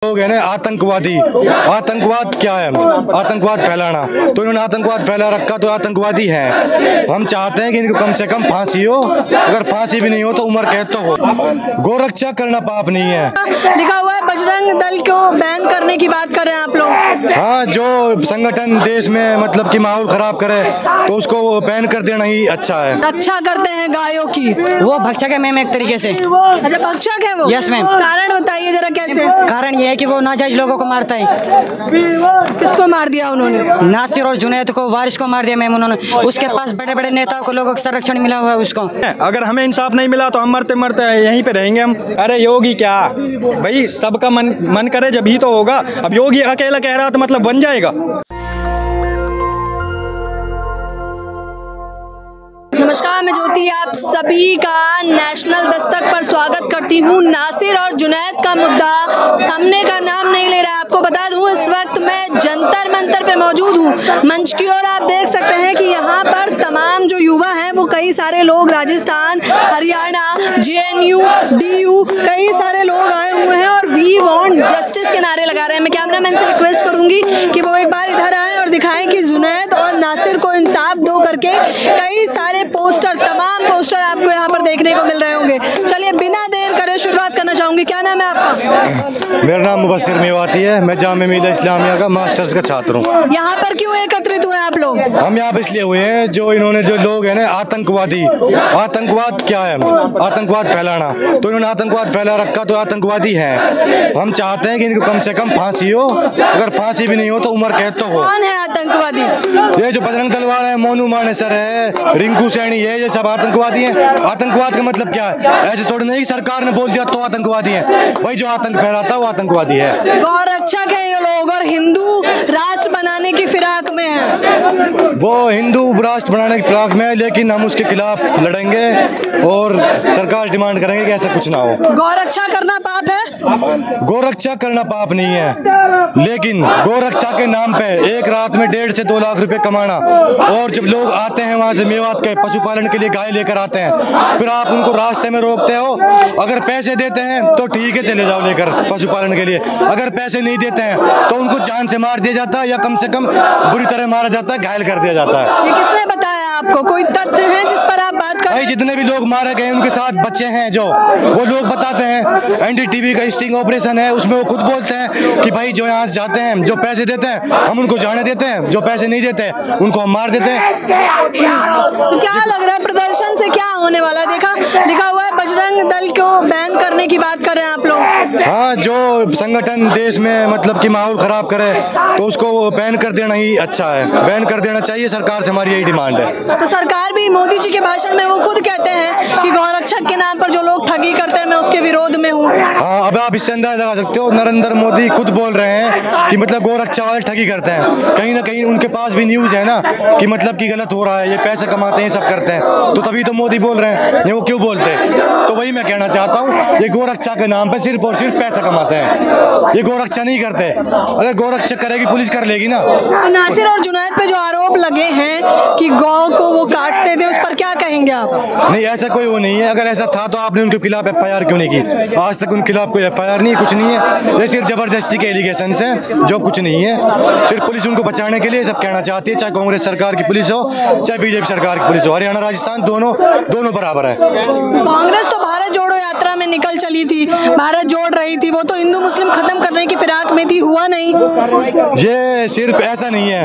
लोग है ना आतंकवादी। आतंकवाद क्या है? आतंकवाद फैलाना। तो इन्होंने आतंकवाद फैला रखा तो आतंकवादी है। हम चाहते हैं कि इनको कम से कम फांसी हो, अगर फांसी भी नहीं हो तो उम्र कैद तो हो। गोरक्षा करना पाप नहीं है। लिखा हुआ है बजरंग दल को बैन करने की बात कर रहे हैं आप लोग। हाँ, जो संगठन देश में मतलब कि माहौल खराब करे तो उसको बैन कर देना ही अच्छा है। रक्षा करते हैं गायों की, वो भक्षक है मैम एक तरीके से। अच्छा भक्षक है वो? Yes ma'am. कारण बताइए जरा कैसे? कारण ये है कि वो नाजायज लोगों को मारता है। किसको मार दिया उन्होंने? नासिर और जुनैद को, वारिस को मार दिया मैम उन्होंने। उसके पास बड़े बड़े नेताओं को, लोगों को संरक्षण मिला हुआ है उसको। अगर हमें इंसाफ नहीं मिला तो हम मरते मरते यहीं पे रहेंगे हम। अरे योगी क्या भाई, सबका मन करे जब ही तो होगा। अब योगी अकेला कह रहा तो मतलब बन जाएगा। नमस्कार, मैं ज्योति आप सभी का नेशनल दस्तक पर स्वागत करती हूँ। नासिर और जुनैद का मुद्दा थमने का नाम नहीं ले रहा है। आपको बता दूँ इस वक्त मैं जंतर मंतर पे मौजूद हूँ। मंच की ओर आप देख सकते हैं कि यहाँ पर तमाम जो युवा हैं वो कई सारे लोग राजस्थान, हरियाणा, JNU, DU कई सारे लोग आए हुए हैं और वी वांट जस्टिस के नारे लगा रहे हैं। मैं कैमरामैन से रिक्वेस्ट करूंगी कि वो एक बार इधर आए और दिखाएं कि जुनैद और नासिर को इंसाफ दो करके कई सारे पोस्टर, तमाम पोस्टर आपको यहाँ पर देखने को मिल रहे होंगे। चलिए बिना देर करे शुरुआत करना चाहूंगी। क्या नाम है आपका? मेरा नाम मुबस्सिर मेवाती है। मैं जामिया मिल्लिया इस्लामिया का मास्टर्स का छात्र हूँ। यहाँ पर क्यों एकत्रित हुए आप लोग? हम यहाँ पे इसलिए हुए हैं जो इन्होंने जो लोग है ना आतंकवादी। आतंकवाद क्या है? आतंकवाद फैलाना। तो इन्होंने आतंकवाद फैला रखा तो आतंकवादी है। हम चाहते हैं कि इनको कम से कम फांसी हो, अगर फांसी भी नहीं हो तो उम्र कैद तो हो। कौन है आतंकवादी? ये जो बजरंग दल वाले हैं, मोनू मानेसर है, रिंकू सैनी है, ये सब आतंकवादी हैं। आतंकवाद का मतलब क्या है? ऐसे थोड़ी नहीं सरकार ने बोल दिया तो आतंकवादी है। भाई जो आतंक फैलाता है वो आतंकवादी है। गौरक्षक है ये लोग और हिंदू राष्ट्र बनाने की फिराक में है। वो हिंदू राष्ट्र बनाने की फिराक में है, लेकिन हम उसके खिलाफ लड़ेंगे और सरकार डिमांड करेंगे कि ऐसा कुछ ना हो। गौरक्षा करना पाप है? गोरक्षा करना पाप नहीं है, लेकिन गोरक्षा के नाम पे एक रात में 1.5 से 2 लाख रुपए कमाना, और जब लोग आते हैं वहां से मेवात के पशुपालन के लिए गाय लेकर आते हैं, फिर आप उनको रास्ते में रोकते हो। अगर पैसे देते हैं तो ठीक है, चले जाओ लेकर पशुपालन के लिए। अगर पैसे नहीं देते हैं तो उनको जान से मार दिया जाता है या कम से कम बुरी तरह मारा जाता है, घायल कर दिया जाता है। ये किसने बताया आपको? कोई तथ्य है जिस पर आप बात कर? भाई जितने भी लोग मारे गए उनके साथ बच्चे हैं, जो वो लोग बताते हैं। NDTV का स्टिंग ऑपरेशन है, उसमें वो खुद बोलते हैं कि भाई जो यहाँ से जाते हैं, जो पैसे देते हैं हम उनको जाने देते हैं, जो पैसे नहीं देते उनको हम मार देते हैं। तो क्या लग रहा है प्रदर्शन से क्या होने वाला है? देखा लिखा हुआ है बजरंग दल को बैन करने की बात कर रहे हैं आप लोग। हाँ, जो संगठन देश में मतलब कि माहौल खराब करे तो उसको बैन कर देना ही अच्छा है। बैन कर देना चाहिए, सरकार से हमारी यही डिमांड है। तो सरकार भी मोदी जी के भाषण में वो खुद कहते हैं कि गौरक्षक के नाम पर जो लोग ठगी करते हैं मैं उसके विरोध में हूँ। हाँ, अब आप इससे अंदाजा लगा सकते हो, नरेंद्र मोदी खुद बोल रहे हैं कि मतलब गोरक्षा वाले ठगी करते हैं। कहीं ना कहीं उनके पास भी न्यूज है ना कि मतलब कि गलत हो रहा है, ये पैसे कमाते हैं, सब करते हैं, तो तभी तो मोदी बोल रहे हैं। ये वो क्यों बोलते? तो वही मैं कहना चाहता हूँ, ये गोरक्षा के नाम पे सिर्फ और सिर्फ पैसा कमाते हैं, ये गोरक्षा नहीं करते। अगर गोरक्षा करेगी पुलिस कर लेगी ना। तो नासिर और जुनैद पे जो आरोप लगे हैं कि गौ को वो काटते थे, उस पर क्या कहेंगे आप? नहीं, ऐसा कोई वो नहीं है। अगर ऐसा था तो आपने उनके खिलाफ FIR क्यों नहीं की? आज तक उनके खिलाफ कोई FIR नहीं, कुछ नहीं है। ये सिर्फ जबरदस्ती के एलिगेशन है, जो कुछ नहीं है। सिर्फ पुलिस उनको बचाने के लिए सब कहना चाहती है, चाहे कांग्रेस सरकार की पुलिस हो चाहे BJP सरकार की पुलिस हो। हरियाणा राजस्थान दोनों बराबर है। कांग्रेस तो भारत जोड़ो यात्रा में निकल चली थी, भारत जोड़ रही थी, वो तो हिंदू मुस्लिम खत्म करने की फिराक में थी, हुआ नहीं। ये सिर्फ ऐसा नहीं है,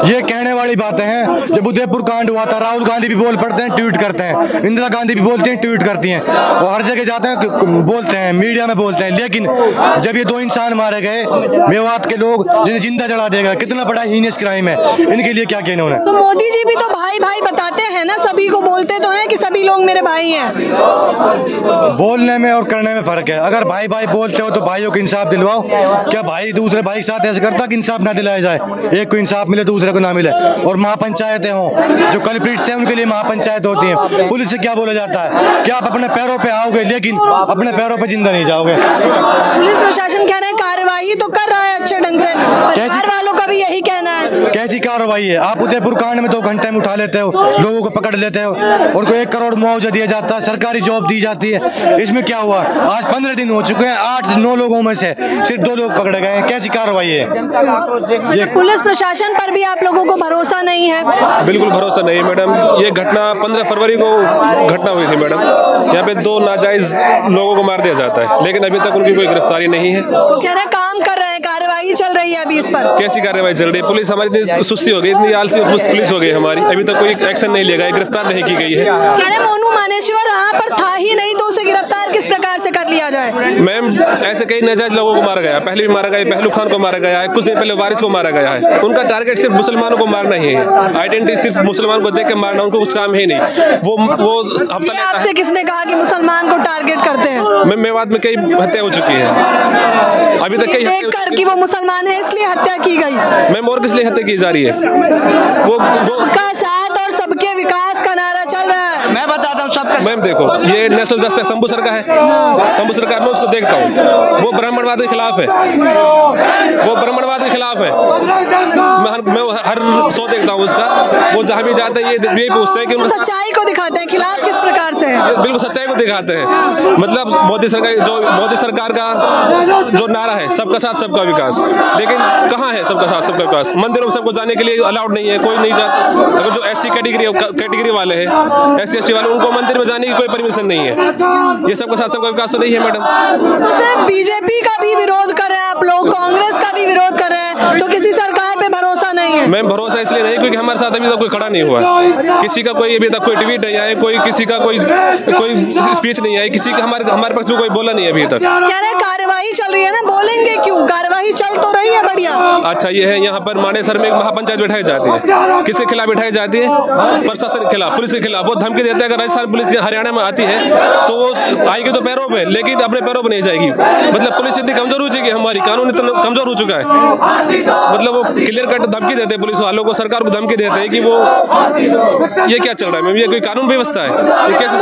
ये कहने वाली बातें हैं। जब उदयपुर कांड हुआ था, राहुल गांधी भी बोल पड़ते हैं, ट्वीट करते हैं, इंदिरा गांधी भी बोलती हैं, ट्वीट करती हैं, और हर जगह जाते हैं बोलते हैं, मीडिया में बोलते हैं। लेकिन जब ये 2 इंसान मारे गए मेवात के लोग, जिन्हें जिंदा जला देगा, कितना बड़ा हीनियस क्राइम है, इनके लिए क्या किया इन्होंने? तो मोदी जी भी तो भाई भाई बताते हैं ना, सभी को बोलते तो हैं कि सभी लोग मेरे भाई हैं। बोलने में और करने में फर्क है। अगर भाई भाई बोलते हो तो भाइयों को इंसाफ दिलवाओ। क्या भाई दूसरे भाई के साथ ऐसे करता कि इंसाफ ना दिलाया जाए? एक को इंसाफ मिले दूसरे को ना मिले। और महापंचायतें हों, जो कल्प्रिट्स हैं उनके लिए महापंचायत होती है। पुलिस से क्या बोला जाता है कि आप अपने पैरों पे आओगे, लेकिन अपने पैरों पे जिंदा नहीं जाओगे। पुलिस प्रशासन कह रहे हैं कार्रवाई तो कर रहा है अच्छे ढंग से, परिवार वालों का भी यही यही कहना है। कैसी कार्रवाई है? आप उदयपुर कांड में 2 घंटे में उठा लेते हो, लोगों को पकड़ लेते हो और कोई 1 करोड़ मुआवजा दिया जाता है, सरकारी जॉब दी जाती है। इसमें क्या हुआ? आज 15 दिन हो चुके हैं, 8-9 लोगों में से सिर्फ 2 लोग पकड़े गए हैं। कैसी कार्रवाई है? ये पुलिस प्रशासन पर भी आप लोगों को भरोसा नहीं है? बिल्कुल भरोसा नहीं है मैडम। ये घटना 15 फरवरी को घटना हुई थी मैडम। यहाँ पे 2 नाजायज लोगों को मार दिया जाता है, लेकिन अभी तक उनकी कोई गिरफ्तारी नहीं है। वो कह रहे हैं काम कर रहे हैं, कार्रवाई चल रही है अभी इस पर। कैसी कार्रवाई चल रही है? पुलिस हमारी इतनी सुस्ती हो गई, इतनी आलसी पुलिस हो गई हमारी, अभी तक कोई एक्शन नहीं लिया गया, गिरफ्तार नहीं की गई है। कह रहे मोनू मानेश्वर यहाँ पर था ही नहीं तो उसे गिरफ्तार किस प्रकार से कर लिया जाए? मैम, ऐसे कई नाजायज लोगों को मारा गया, पहले भी मारा गया, पहलू खान को मारा गया है, कुछ दिन पहले वारिस को मारा गया है। उनका टारगेट सिर्फ मुसलमानों को मारना ही है, आइडेंटिटी सिर्फ मुसलमान को देख के मारना, उनको कुछ काम ही नहीं। वो हफ्ता लेता आपसे किसने कहा कि मुसलमान को टारगेट करते हैं? मैम, मेवात में कई हत्या हो चुकी है, अभी तक कई देख कर कि वो मुसलमान है इसलिए हत्या की गई। मैम, और किस लिए हत्या की जा रही है? वो सबका साथ और सबके विकास का नारा चल रहा है। मैं बताता हूँ सबका। मैम देखो, ये नेशनल दस्तक शंभू सर का है, शंभू सर का मैं उसको देखता हूँ, वो ब्राह्मणवाद के खिलाफ है, वो ब्राह्मणवाद के खिलाफ है। मैं हर शो देखता हूँ उसका, वो जहाँ भी जाते हैं ये पूछते हैं कि सच्चाई को दिखाते हैं, खिलाफ किस प्रकार से? बिल्कुल सच्चाई को दिखाते हैं। मतलब मोदी सरकार का जो नारा है सबका साथ सबका विकास, लेकिन कहाँ है सबका साथ सबका विकास? मंदिरों में सबको जाने के लिए अलाउड नहीं है, कोई नहीं जाता। अगर जो SC कैटेगरी वाले हैं, SC ST वाले, उनको मंदिर में जाने की कोई परमिशन नहीं है। ये सबका साथ सबका विकास तो नहीं है मैडम। तो सिर्फ बीजेपी का भी विरोध कर रहे हैं आप लोग, कांग्रेस का भी विरोध कर रहे हैं, तो किसी सरकार पे भरोसा नहीं है? मैम, भरोसा इसलिए नहीं क्योंकि हमारे साथ अभी तक कोई खड़ा नहीं हुआ, किसी का कोई अभी तक कोई ट्वीट नहीं आया, कोई किसी का कोई स्पीच नहीं आई, किसी का हमारे पक्ष में कोई बोला नहीं अभी तक। कह रहे कार्रवाई चल रही है ना, बोलेंगे क्यों? कार्रवाई चल तो रही है बढ़िया। अच्छा, ये है यहाँ पर मानेसर में एक महापंचायत बैठाई जाती है, किसके खिलाफ बैठाई जाती है? प्रशासन के खिलाफ, पुलिस के खिलाफ। वो धमकी देते हैं अगर राजस्थान पुलिस हरियाणा में आती है तो वो आएगी तो पैरों पे, लेकिन अपने पैरों पे नहीं जाएगी। मतलब पुलिस इतनी कमजोर हो चुकी है, हमारी कानून इतना कमजोर हो चुका है। मतलब वो क्लियर कट धमकी देते हैं पुलिस वालों को, सरकार को धमकी देते हैं कि वो ये क्या चल रहा है मैम, ये कोई कानून व्यवस्था है? ये कैसे?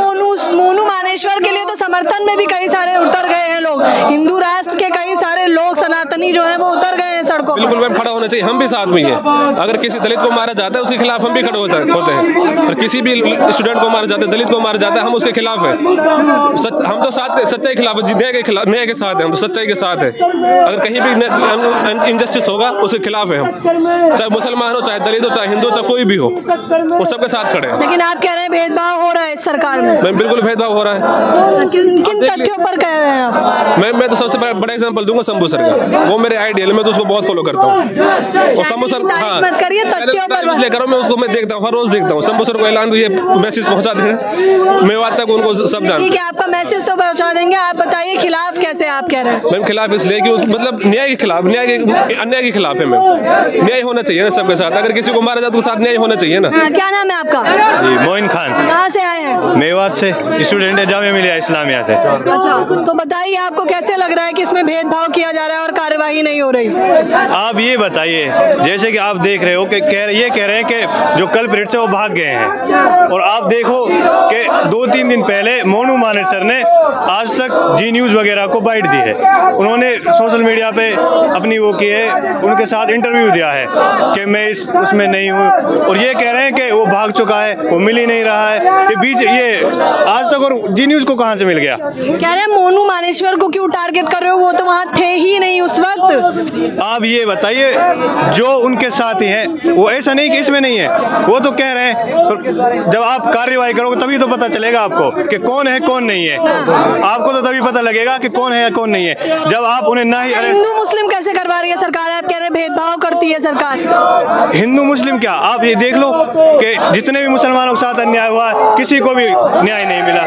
मोनू मानेश्वर के लिए तो समर्थन में भी कई सारे उतर गए हैं लोग, हिंदू राष्ट्र के कई सारे लोग सनातनी जो है वो उतर गए हैं सड़कों। बिल्कुल मैम, खड़ा होना चाहिए, हम भी साथ में ही है। अगर किसी दलित को मारा जाता है उसके खिलाफ हम भी खड़े होते हैं, और किसी भी स्टूडेंट को मारा जाता है, दलित को मारा जाता है, हम उसके खिलाफ है। हम तो साथ सच्चाई के खिलाफ है, न्याय के साथ है, हम तो सच्चाई के साथ है। अगर कहीं भी इनजस्टिस होगा उसके खिलाफ है हम, चाहे मुसलमान हो, चाहे दलित हो, चाहे हिंदू, चाहे कोई भी हो, वो सबके साथ खड़े हैं। लेकिन आप कह रहे हैं भेदभाव हो रहा है सरकार में? मैम, बिल्कुल भेदभाव हो रहा है। किन तथ्यों पर कह रहे हैं आप? मैं तो सबसे बड़ा एग्जांपल दूंगा शंभू सर का, वो मेरे आइडियल, मैं तो उसको बहुत फॉलो करता हूँ। और शंभू सर, हाँ, मत करिए, तथ्यों पर इसलिए करो, मैं उसको मैं देखता हूँ, हर रोज देखता हूँ। शंभू सर को ऐलान ये मैसेज पहुंचा दें, मेवात तक उनको सब जान। ठीक है, आपका मैसेज तो पहुंचा देंगे। आप बताइए खिलाफ कैसे आप कह रहे हैं? मैम, खिलाफ इसलिए कि उस मतलब न्याय के खिलाफ, अन्याय के खिलाफ है मैम। न्याय होना चाहिए ना सबके साथ, अगर किसी को मारा जाए तो साथ न्याय होना चाहिए ना। क्या नाम है आपका? जी, मोइन खान। कहाँ से आए हैं? मेवात से, स्टूडेंट है जामिया मिलिया इस्लामिया से। अच्छा, तो बताइए आपको कैसे लग रहा है कि इसमें भेदभाव किया जा रहा है और कार्यवाही नहीं हो रही? आप ये बताइए, जैसे कि आप देख रहे हो कि ये कह रहे हैं कि जो कल्प्रिट से वो भाग गए हैं, और आप देखो कि 2-3 दिन पहले मोनू मानेसर ने आज तक जी न्यूज़ वगैरह को बाइट दी है। उन्होंने सोशल मीडिया पे अपनी वो की है, उनके साथ इंटरव्यू दिया है कि मैं उसमें नहीं हूँ, और ये कह रहे हैं कि वो भाग चुका है, वो मिल ही नहीं रहा है। ये बीच ये आज तक और जी न्यूज़ को कहाँ से मिल गया? कह रहे हैं मोनू मानेश्वर को क्यों टारगेट कर रहे हो, वो तो वहाँ थे ही नहीं उस वक्त। आप ये बताइए, जो उनके साथी हैं वो ऐसा नहीं कि इसमें नहीं है, वो तो कह रहे हैं। जब आप कार्रवाई करोगे तभी तो पता चलेगा आपको कि कौन है कौन नहीं है। आपको तो तभी पता लगेगा कि कौन है या कौन नहीं है, जब आप उन्हें ना ही। हिंदू मुस्लिम कैसे करवा रही है सरकार? आप कह रहे हैं भेदभाव करती है सरकार। हिंदू मुस्लिम क्या, आप ये देख लो कि जितने भी मुसलमानों के साथ अन्याय हुआ, किसी को भी न्याय नहीं मिला।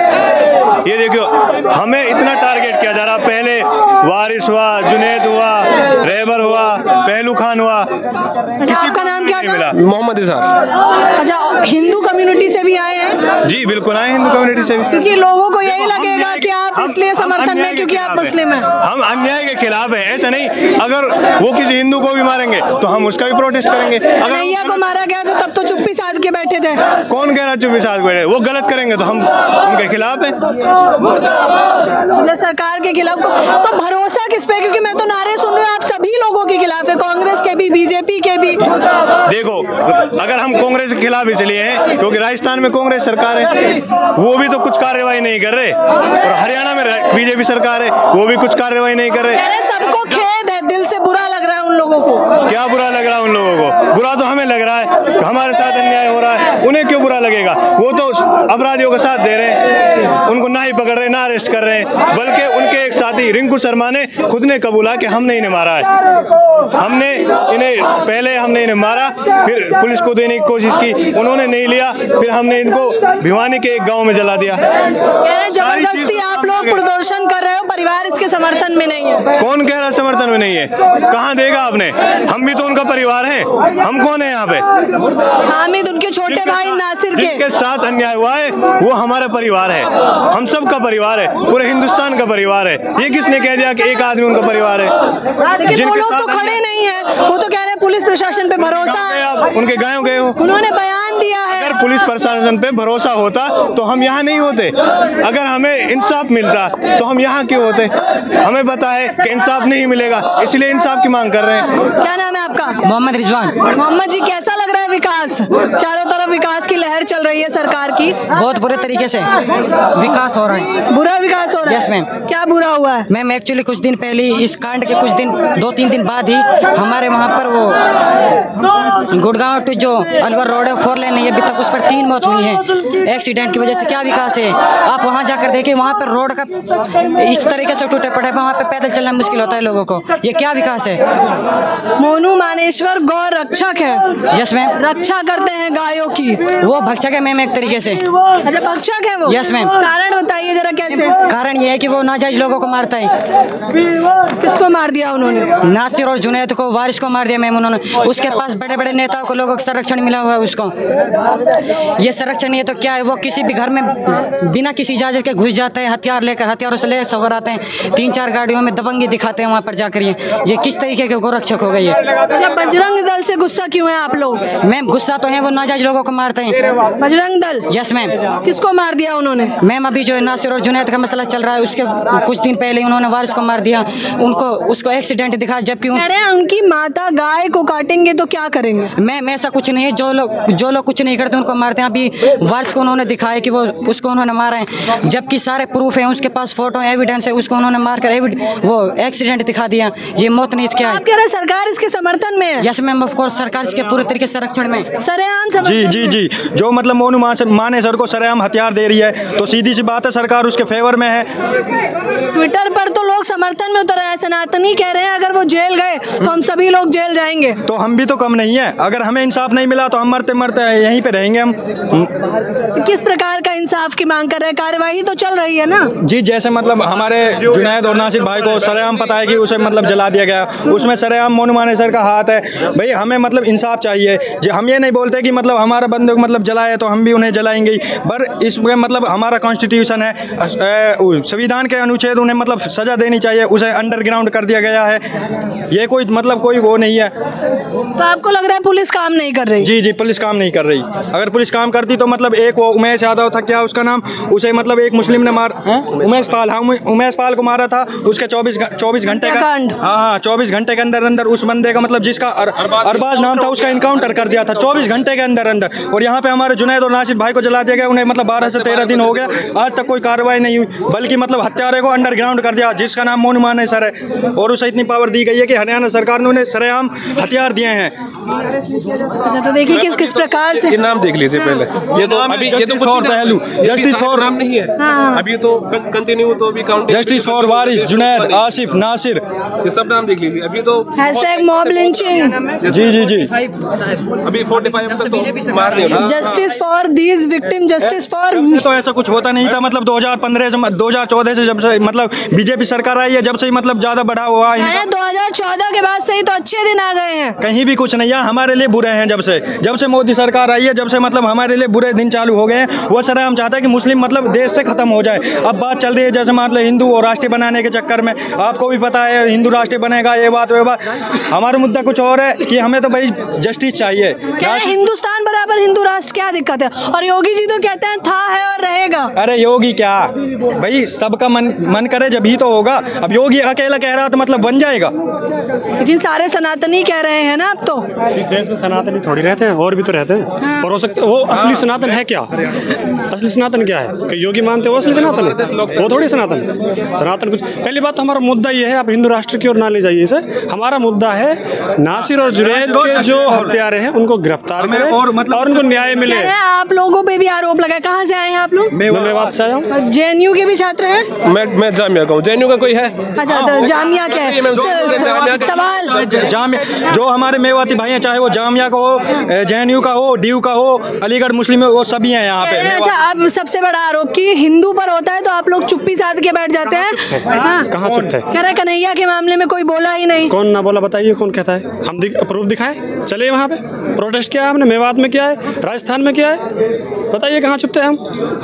ये देखियो, हमें इतना टारगेट किया जा रहा। पहले वारिस हुआ, जुनैद हुआ, रहबर हुआ, पहलू खान हुआ। अच्छा, आपका नाम क्या था? मोहम्मद इजहार। अच्छा, हिंदू कम्युनिटी से भी आए हैं? जी बिल्कुल आए हिंदू कम्युनिटी से भी, क्योंकि लोगों को यही लगेगा कि आप इसलिए समर्थन में क्योंकि आप मुस्लिम हैं। हम अन्याय के खिलाफ हैं, ऐसा नहीं। अगर वो किसी हिंदू को भी मारेंगे तो हम उसका भी प्रोटेस्ट करेंगे। अगर कन्हैया को मारा गया था तब तो चुप्पी साध के बैठे थे। कौन कह रहा चुप्पी साध के बैठे? वो गलत करेंगे तो हम उनके खिलाफ हैं, मतलब सरकार के खिलाफ। तो भरोसा किस पे? क्योंकि मैं तो नारे सुन रही हूँ, आप सभी लोगों सबको के खिलाफ है, कांग्रेस के भी, बीजेपी के भी। देखो, अगर हम कांग्रेस के खिलाफ इसलिए हैं क्योंकि राजस्थान में कांग्रेस सरकार है, वो भी तो कुछ कार्रवाई नहीं कर रहे, और हरियाणा में बीजेपी सरकार है, वो भी कुछ कार्रवाई नहीं कर रहे। सबको खेद है, दिल से बुरा लग रहा है उन लोगों को। क्या बुरा लग रहा है उन लोगों को? बुरा तो हमें लग रहा है, हमारे साथ अन्याय हो रहा है, उन्हें क्यों बुरा लगेगा? वो तो अपराधियों का साथ दे रहे हैं, उनको ना ही पकड़ रहे, ना अरेस्ट कर रहे हैं, बल्कि उनके एक साथी रिंकू शर्मा ने खुद ने कबूला कि हमने इन्हें मारा है। हमने इन्हें मारा, फिर पुलिस को देने की कोशिश की, उन्होंने नहीं लिया, फिर हमने इनको भिवानी के एक गांव में जला दिया। जबरदस्ती आप लोग प्रदर्शन कर रहे हो, परिवार इसके समर्थन में नहीं है। कौन कह रहा समर्थन में नहीं है? कहाँ देगा आपने? हम भी तो उनका परिवार हैं। हम कौन है यहाँ पे? हामिद उनके छोटे भाई नासिर के जिसके साथ अन्याय हुआ है वो हमारा परिवार है, हम सब का परिवार है, पूरे हिंदुस्तान का परिवार है। ये किसने कह दिया कि एक आदमी उनका परिवार है? लेकिन वो लोग तो खड़े नहीं है, वो तो कह रहे हैं पुलिस प्रशासन पे भरोसा है। आप उनके गाँव गए हो? उन्होंने बयान दिया है। अगर पुलिस प्रशासन पे भरोसा होता तो हम यहाँ नहीं होते। अगर हमें इंसाफ मिलता तो हम यहाँ क्यों होते? हमें पता है कि इंसाफ नहीं मिलेगा, इसलिए इंसाफ की मांग कर रहे हैं। क्या नाम है आपका? मोहम्मद रिजवान। मोहम्मद जी, कैसा लग रहा है विकास? चारों तरफ विकास की लहर चल रही है सरकार की। बहुत बुरे तरीके से विकास हो रहा है। बुरा विकास हो रहा है? Yes ma'am. क्या बुरा हुआ है? मैम एक्चुअली कुछ दिन पहले इस कांड के कुछ दिन 2-3 दिन बाद ही हमारे वहाँ पर वो गुड़गांव टू जो अलवर रोड है 4 लेन है, अभी तक उस पर 3 मौत हुई है एक्सीडेंट की वजह से। क्या विकास है? आप वहाँ जाकर देखिए, वहाँ पर रोड का इस तरीके से टूटे पड़े, वहाँ पे पैदल चलना मुश्किल होता है लोगों को। ये क्या विकास है? मोनू मानेश्वर गौ रक्षक है। Yes ma'am. रक्षा करते हैं गायों की। वो भक्षक है मैम एक तरीके से। अच्छा, भक्षक है वो? Yes ma'am. कारण बताइए जरा, कैसे? कारण ये है कि वो नाजायज लोगों को मारता है। किसको मार दिया उन्होंने? नासिर और जुनैद को, वारिस को मार दिया मैम उन्होंने। उसके पास बड़े बड़े नेताओं को, लोगों को संरक्षण मिला हुआ है उसको। ये संरक्षण ये तो क्या है, वो किसी भी घर में बिना किसी इजाजत के घुस जाते हैं, हथियार लेकर, हथियारों से ले सवर आते हैं, 3-4 गाड़ियों में दबंगी दिखाते हैं वहाँ पर जाकर। ये किस तरीके के गोरक्षक हो गए ये? अच्छा, बजरंग दल से गुस्सा क्यों है आप लोग? मैम गुस्सा तो है, वो नाजायज लोगों को मारते हैं। बजरंग दल? Yes ma'am. किसको मार दिया उन्होंने? मैम अभी जो नासिर और जुनैद का मसला चल रहा है, उसके कुछ दिन पहले उन्होंने वारिस को मार दिया, उसको एक्सीडेंट दिखा, जबकि उनकी माता गाय को काटेंगे तो क्या करेंगे? मैम ऐसा कुछ नहीं है, जो लोग कुछ नहीं करते उनको मारते हैं। अभी वारिस को उन्होंने दिखाया कि वो उसको उन्होंने मारा है, जबकि सारे प्रूफ है, उसके पास फोटो एविडेंस है, उसको उन्होंने मारकर वो एक्सीडेंट दिखा दिया। ये मौत नहीं क्या है? आप कह रहे हैं सरकार इसके समर्थन में है? यस मैम, ऑफ कोर्स सरकार इसके पूरे तरीके से संरक्षण में। सरेआम जी, जो मतलब मोनू मानेसर को सरेआम हथियार दे रही है, तो सीधी सी बात है सरकार उसके फेवर में है। ट्विटर पर तो लोग समर्थन में उतर रहे हैं, सनातनी कह रहे हैं अगर वो जेल गए तो हम सभी लोग जेल जाएंगे। तो हम भी तो कम नहीं है, अगर हमें इंसाफ नहीं मिला तो हम मरते मरते यहीं पे रहेंगे हम। किस प्रकार का इंसाफ की मांग कर रहे हैं? कार्यवाही तो चल रही है ना? जी, जैसे मतलब हमारे जुनैद और नासिर भाई को सरेआम पता है कि उसे मतलब जला दिया गया, उसमें सरेआम मोनू मानेसर का हाथ है। भाई हमें मतलब इंसाफ चाहिए। हम ये नहीं बोलते कि मतलब हमारा बंदे को मतलब जलाए तो हम भी उन्हें जलाएंगे, पर इसमें मतलब हमारा कॉन्स्टिट्यूशन है, संविधान के अनुच्छेद, उन्हें मतलब सजा देनी चाहिए। उसे अंडरग्राउंड कर दिया गया है, ये कोई मतलब कोई वो नहीं है। तो आपको लग रहा है पुलिस काम नहीं कर रही? जी, पुलिस काम नहीं कर रही। अगर पुलिस काम करती तो मतलब एक वो उमेश यादव था, क्या उसका नाम, उसे मतलब एक मुस्लिम ने उमेश पाल को मारा था, उसके 24 घंटे का 24 घंटे के अंदर उस बंदे का मतलब जिसका अरबाज नाम था उसका इनकाउंटर कर दिया था 24 घंटे के अंदर। और यहाँ पे हमारे जुनैद और नासिर भाई को जला दिया गया, उन्हें मतलब 12 से 13 दिन हो गया, आज तक कोई कार्रवाई नहीं हुई, बल्कि मतलब हत्यारे को अंडरग्राउंड कर दिया जिसका नाम मोनू मानेसर है। और उसे इतनी पावर दी गई है कि हरियाणा सरकार ने उन्हें सरेआम हथियार दिए हैं। अच्छा, तो देखिए किस प्रकार से नाम देख लीजिए पहले। ये तो कुछ पहलू जस्टिस फॉर नाम नहीं है। अभी तो कंटिन्यू तो अभी काउंटिंग जस्टिस फॉर वारिस, जुनैद, आसिफ, नासिर, ये सब नाम देख लीजिए। अभी तो #मॉब लिंचिंग। जी अभी 45 तक तो मार दिया। Justice for these victim, justice for. तो ऐसा कुछ होता नहीं था, मतलब 2015 से 2014 से जब से मतलब बीजेपी सरकार आई है, जब से मतलब ज्यादा बढ़ा हुआ है। 2014 के बाद से ही तो अच्छे दिन आ गए हैं। कहीं भी कुछ नहीं है, हमारे लिए बुरे हैं। जब से मोदी सरकार आई है, जब से मतलब हमारे लिए बुरे दिन चालू हो गए हैं। वो सरेआम चाहता है कि मुस्लिम मतलब देश से खत्म हो जाए। अब बात चल रही है जैसे मतलब हिंदू और राष्ट्रीय बनाने के चक्कर में, आपको भी पता है हिंदू राष्ट्रीय बनेगा, ये बात वो बात। हमारा मुद्दा कुछ और है कि हमें तो भाई जस्टिस चाहिए। हिंदुस्तान बराबर हिंदू राष्ट्र, क्या दिक्कत है? और योगी जी तो कहते हैं था, है और रहेगा। अरे योगी क्या भाई, सबका मन करे जब ही तो होगा। अब योगी अकेला कह रहा तो मतलब बन जाएगा? लेकिन सारे सनातनी कह रहे हैं ना अब तो। इस देश में सनातनी थोड़ी रहते हैं, और भी तो रहते हैं। और हो सकता है वो असली सनातन है क्या? असली सनातन क्या है? कि योगी मानते हो असली सनातन है? वो थोड़ी सनातन है। सनातन कुछ, पहली बात तो हमारा मुद्दा ये है, आप हिंदू राष्ट्र की ओर ना ले जाइए इसे। हमारा मुद्दा है नासिर और जुनैद के जो हत्यारे हैं उनको गिरफ्तार करें और उनको न्याय मिले। आप लोगों पे भी आरोप लगा, कहाँ से आए हैं आप लोग? मैं मेवात से आया हूँ। JNU के भी छात्र हैं? मैं जामिया का हूँ। JNU का कोई है? अच्छा, जामिया क्या है? सवाल जामिया जो हमारे मेवाती भाई हैं, चाहे वो जामिया का हो, JNU का हो, DU का हो, अलीगढ़ मुस्लिम, वो सभी हैं यहाँ पे। अच्छा, अब सबसे बड़ा आरोप कि हिंदू पर होता है तो आप लोग चुप्पी साध के बैठ जाते हैं। कहाँ चुप है? कह रहे कन्हैया के मामले में कोई बोला ही नहीं। कौन ना बोला बताइए, कौन कहता है? हम प्रूफ दिखाएं, चलिए वहाँ पे प्रोटेस्ट किया हमने, मेवात में किया है, राजस्थान में किया है, बताइए कहाँ चुप थे हम?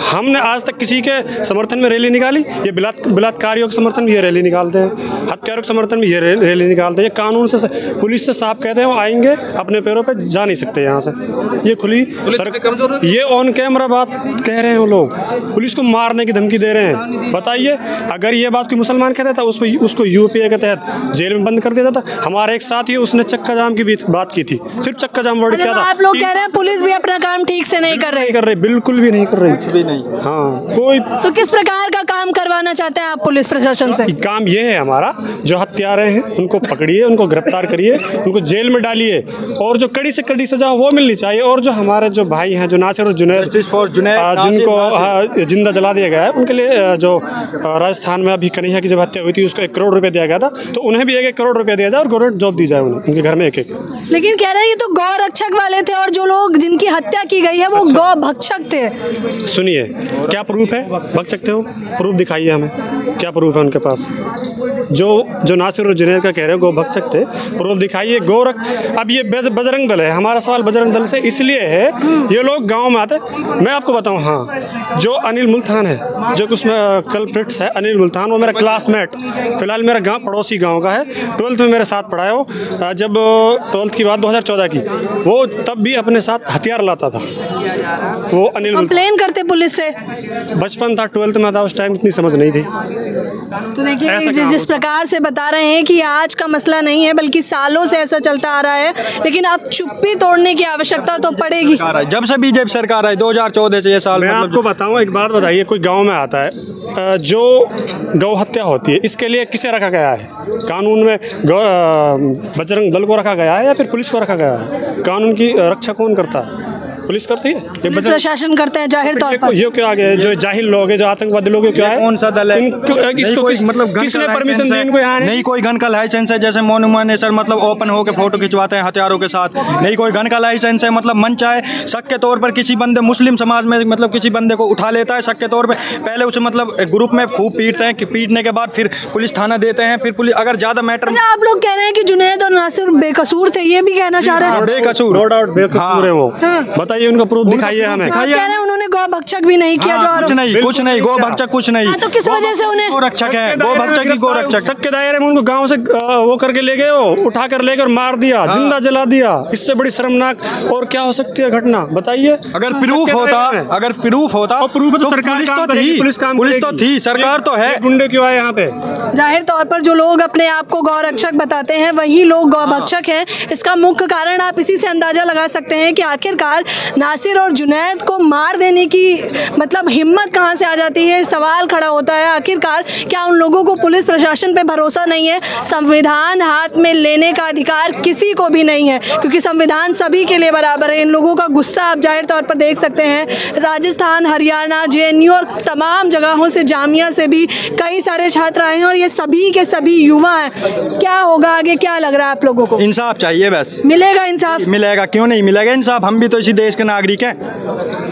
हमने आज तक किसी के समर्थन में रैली निकाली? ये बलात्कारियों के समर्थन में ये रैली निकालते हैं, हत्यारों के समर्थन में ये रैली निकालते हैं। ये कानून से, पुलिस से साफ कहते हैं वो आएंगे, अपने पैरों पे जा नहीं सकते यहाँ से। ये खुली ये ऑन कैमरा बात कह रहे हैं वो लोग, पुलिस को मारने की धमकी दे रहे हैं। बताइए, अगर ये बात कोई मुसलमान कहता था उसको UPA के तहत जेल में बंद कर दिया जाता। हमारे एक साथी है, उसने चक्का जाम की भी बात की थी, सिर्फ चक्का जाम वर्ड किया था। आप लोग कह रहे हैं पुलिस भी अपना काम ठीक से नहीं कर रही? बिल्कुल भी नहीं कर रही। हाँ, कोई तो किस प्रकार का काम करवाना चाहते हैं आप पुलिस प्रशासन से? काम ये है हमारा, जो हत्यारे हैं उनको पकड़िए, उनको गिरफ्तार करिए, उनको जेल में डालिए, और जो कड़ी से कड़ी सजा वो मिलनी चाहिए। और जो हमारे जो भाई हैं, जो नासिर और जुनैद, जिनको जिंदा जला दिया गया है, उनके लिए जो राजस्थान में अभी कन्हैया की जब हत्या हुई थी उसको 1 करोड़ रुपए दिया गया था, तो उन्हें भी 1 करोड़ रुपए दिया जाए और गवर्नमेंट जॉब दी जाए उन्हें, उनके घर में एक। लेकिन कह रहे हैं ये तो गौ रक्षक वाले थे और जो लोग जिनकी हत्या की गई है वो गौ भक्षक थे। सुनिए, क्या प्रूफ है? भक्षक थे वो? प्रूफ दिखाइए हमें, क्या प्रूफ है उनके पास? जो नासिर और जुनैद का कह रहे हो गौ भक्षक थे, प्रूफ दिखाइए। अब ये बजरंग दल है, हमारा सवाल बजरंग दल से इसलिए है, ये लोग गांव में आते। मैं आपको बताऊं, हाँ, जो अनिल मुल्तान है, जो उसमें कल्प्रिट्स है, अनिल मुल्तान, वो मेरा क्लासमेट, फिलहाल मेरा गाँव पड़ोसी गाँव का है, 12th में मेरे साथ पढ़ा है वो। जब 12th की बात 2014 की, वो तब भी अपने साथ हथियार लाता था वो अनिल। कंप्लेन करते पुलिस से? बचपन था, 12th में था, उस टाइम इतनी समझ नहीं थी। तो देखिए, जिस प्रकार से बता रहे हैं कि आज का मसला नहीं है बल्कि सालों से ऐसा चलता आ रहा है, लेकिन अब चुप्पी तोड़ने की आवश्यकता तो पड़ेगी। जब से BJP सरकार आई 2014 से ये साल। मैं आपको बताऊं, एक बात बताइए, कोई गांव में आता है, जो गौ हत्या होती है, इसके लिए किसे रखा गया है कानून में? बजरंग दल को रखा गया है या फिर पुलिस को रखा गया है? कानून की रक्षा कौन करता है? पुलिस करती है, पुलिस प्रशासन करते हैं जाहिर तौर पर। ये क्यों आ गए? जो जाहिल लोग हैं, जो आतंकवादी लोग हैं, क्या है? कौन सा दल है? मतलब किसने परमिशन दी इनको यहाँ? नहीं कोई गन का लाइसेंस है, जैसे मोनुमान सर मतलब ओपन होकर फोटो खिंचवाते हैं हथियारों के साथ। नहीं कोई गन का लाइसेंस है, मतलब मन चाहे शक के तौर पर किसी बंदे, मुस्लिम समाज में मतलब किसी बंदे को उठा लेता है शक के तौर पर, पहले उसे मतलब ग्रुप में खूब पीटते हैं, पीटने के बाद फिर पुलिस थाना देते हैं, फिर पुलिस अगर ज्यादा मैटर। आप लोग कह रहे हैं कि जुनैद और नासिर बेकसूर थे, ये भी कहना चाह रहे हैं? बेकसूर, नो डाउट बेकसूर है वो। बताइए उनका प्रूफ दिखाइए हमें। कह रहे हैं उन्होंने गौ भक्षक भी नहीं किया, जो कुछ नहीं गौ भक्षक कुछ नहीं। तो किस वजह से उन्हें गौ रक्षक है? गौ भक्षक ही गौ रक्षक। शक के दायरे में उनको गांव से वो करके ले गए, उठा कर ले गए, मार दिया, जिंदा जला दिया। इससे बड़ी शर्मनाक और क्या हो सकती है घटना? बताइए। अगर प्रूफ होता और प्रूफ तो सरकार पुलिस तो थी, सरकार तो है। गुंडे क्यों आए यहाँ पे? जाहिर तौर पर जो लोग अपने आप को गौ रक्षक बताते हैं वही लोग गौ भक्षक हैं। इसका मुख्य कारण आप इसी से अंदाजा लगा सकते हैं कि आखिरकार नासिर और जुनैद को मार देने की मतलब हिम्मत कहां से आ जाती है। सवाल खड़ा होता है आखिरकार क्या उन लोगों को पुलिस प्रशासन पे भरोसा नहीं है? संविधान हाथ में लेने का अधिकार किसी को भी नहीं है, क्योंकि संविधान सभी के लिए बराबर है। इन लोगों का गुस्सा आप जाहिर तौर पर देख सकते हैं। राजस्थान, हरियाणा, JNU और तमाम जगहों से, जामिया से भी कई सारे छात्र आए हैं और ये सभी के सभी युवा हैं। क्या होगा आगे, क्या लग रहा है आप लोगों को? इंसाफ चाहिए, बस मिलेगा इंसाफ? मिलेगा, क्यों नहीं मिलेगा इंसाफ? हम भी तो इसी देश के नागरिक हैं।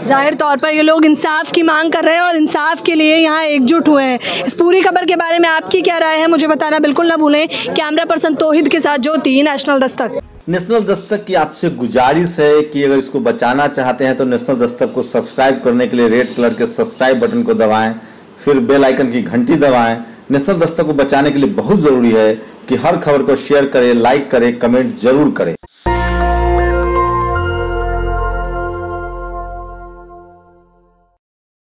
जाहिर तौर पर ये लोग इंसाफ की मांग कर रहे हैं और इंसाफ के लिए यहाँ एकजुट हुए हैं। इस पूरी खबर के बारे में आपकी क्या राय है, मुझे बताना बिल्कुल ना भूलें। कैमरा पर्सन तौहीद के साथ ज्योति, नेशनल दस्तक। नेशनल दस्तक की आपसे गुजारिश है कि अगर इसको बचाना चाहते हैं तो नेशनल दस्तक को सब्सक्राइब करने के लिए रेड कलर के सब्सक्राइब बटन को दबाएं, फिर बेल आइकन की घंटी दबाएं। नेशनल दस्तक को बचाने के लिए बहुत जरूरी है कि हर खबर को शेयर करें, लाइक करें, कमेंट जरूर करें।